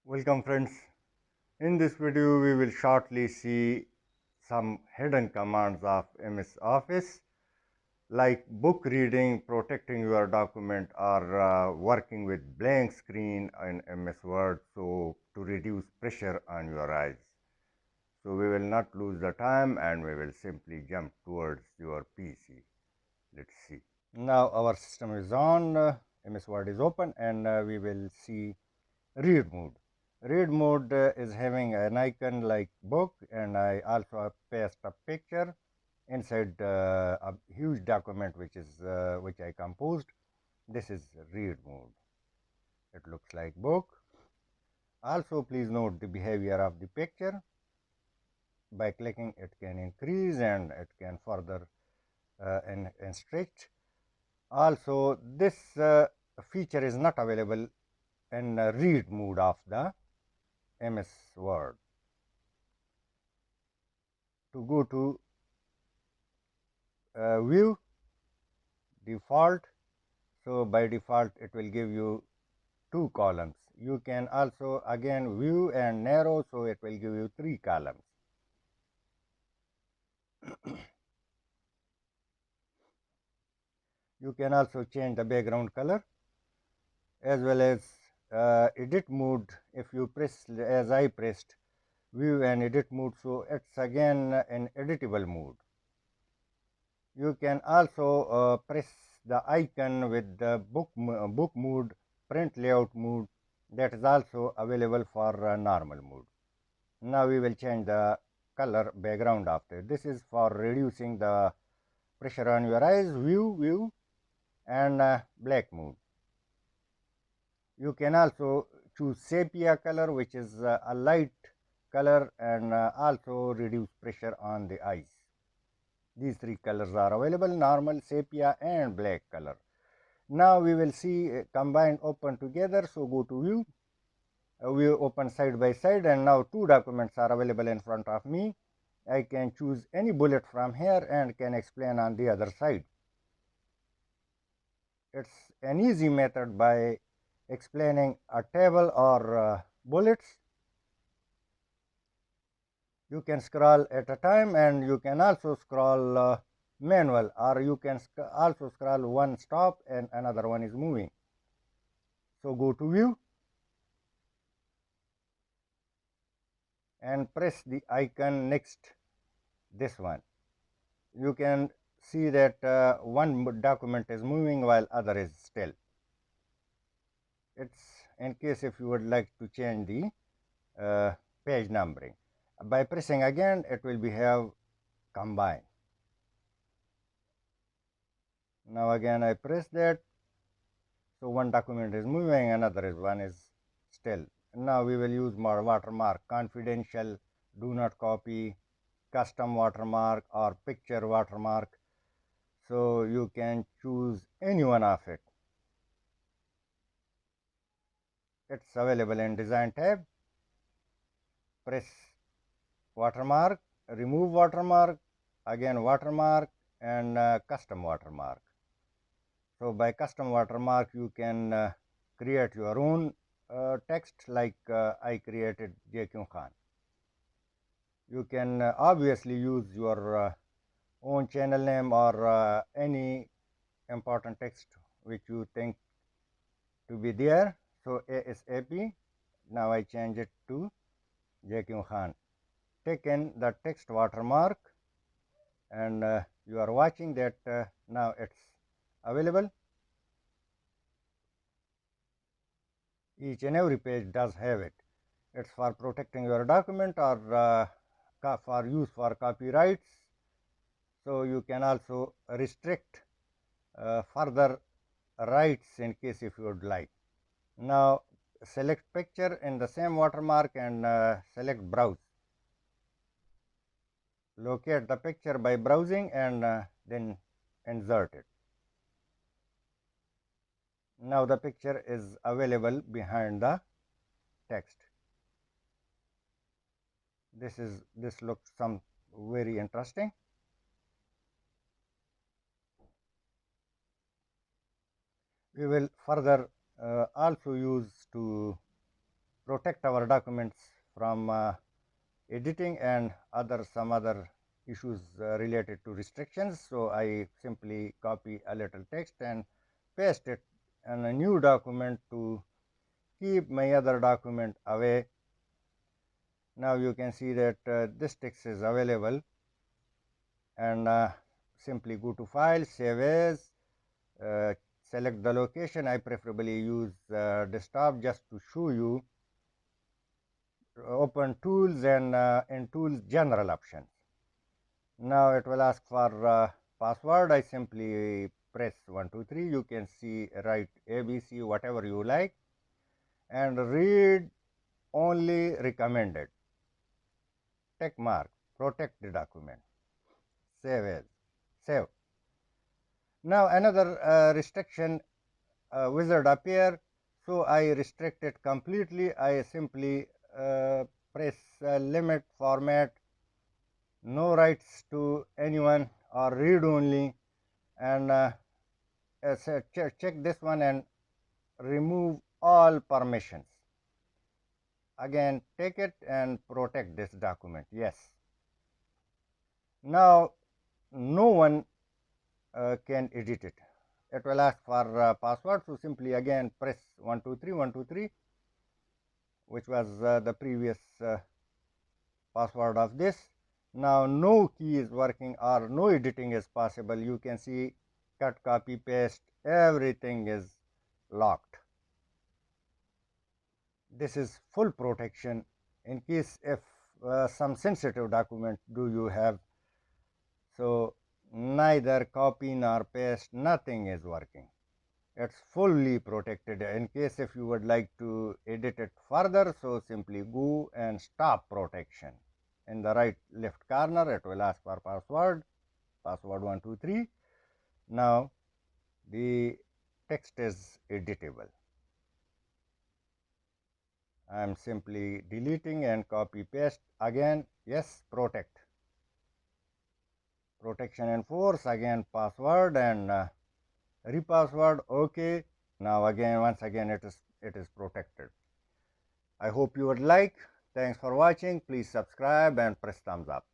Welcome friends. In this video we will shortly see some hidden commands of MS Office like book reading, protecting your document, or working with blank screen in MS Word so to reduce pressure on your eyes. So we will not lose the time and we will simply jump towards your PC. Let's see. Now our system is on, MS Word is open, and we will see read mode. Read mode is having an icon like book, and I also paste a picture inside a huge document which I composed. This is read mode. It looks like book. Also, please note the behavior of the picture. By clicking, it can increase and it can further and stretch. Also, this feature is not available in read mode of the MS Word. To go to view default, so by default it will give you two columns. You can also again view and narrow, so it will give you three columns. You can also change the background color as well as edit mode. If you press, as I pressed, view and edit mode, so it's again in editable mode. You can also press the icon with the book mode, print layout mode, that is also available for normal mode. Now we will change the color background after. This is for reducing the pressure on your eyes. View and black mode. You can also choose sepia color, which is a light color, and also reduce pressure on the eyes. These three colors are available: normal, sepia, and black color. Now we will see combined open together. So go to view. We open side by side, and now two documents are available in front of me. I can choose any bullet from here and can explain on the other side. It's an easy method by explaining a table or bullets. You can scroll at a time, and you can also scroll manual, or you can also scroll one stop and another one is moving. So go to view and press the icon next, this one. You can see that one document is moving while other is still. It's in case if you would like to change the page numbering. By pressing again, it will be have combine. Now again I press that, so one document is moving, another one is still. Now we will use more watermark: confidential, do not copy, custom watermark, or picture watermark. So you can choose any one of it. It's available in design tab. Press watermark, remove watermark, again watermark, and custom watermark. So by custom watermark you can create your own text, like I created jqkhan. You can obviously use your own channel name or any important text which you think to be there. So ASAP, now I change it to jqkhan. Take in the text watermark, and you are watching that now it's available. Each and every page does have it. It's for protecting your document or for use for copyrights. So you can also restrict further rights in case if you would like. Now select picture in the same watermark and select browse. Locate the picture by browsing and then insert it. Now the picture is available behind the text. This looks some very interesting. We will further also use to protect our documents from editing and some other issues related to restrictions. So I simply copy a little text and paste it in a new document to keep my other document away. Now you can see that this text is available, and simply go to File, Save As, select the location. I preferably use desktop just to show you. Open Tools and in Tools General Options. Now it will ask for password. I simply press 1 2 3. You can see write ABC, whatever you like, and read only recommended. Check mark. Protect the document. Save as. Save. Now another restriction wizard appear. So I restrict it completely. I simply press limit format, no rights to anyone, or read only, and check this one and remove all permissions. Again, take it and protect this document. Yes. Now no one can edit it. It will ask for password, so simply again press 1 2 3 1 2 3, which was the previous password of this. Now no key is working or no editing is possible. You can see cut, copy, paste, everything is locked. This is full protection in case if some sensitive document do you have. So neither copy nor paste, nothing is working. It's fully protected. In case if you would like to edit it further, so simply go and stop protection. In the right left corner, it will ask for password 1 2 3. Now the text is editable. I am simply deleting and copy paste again. Yes, protect. Protection and force, again password and repassword. Okay. Now again, once again it is protected. I hope you would like. Thanks for watching. Please subscribe and press thumbs up.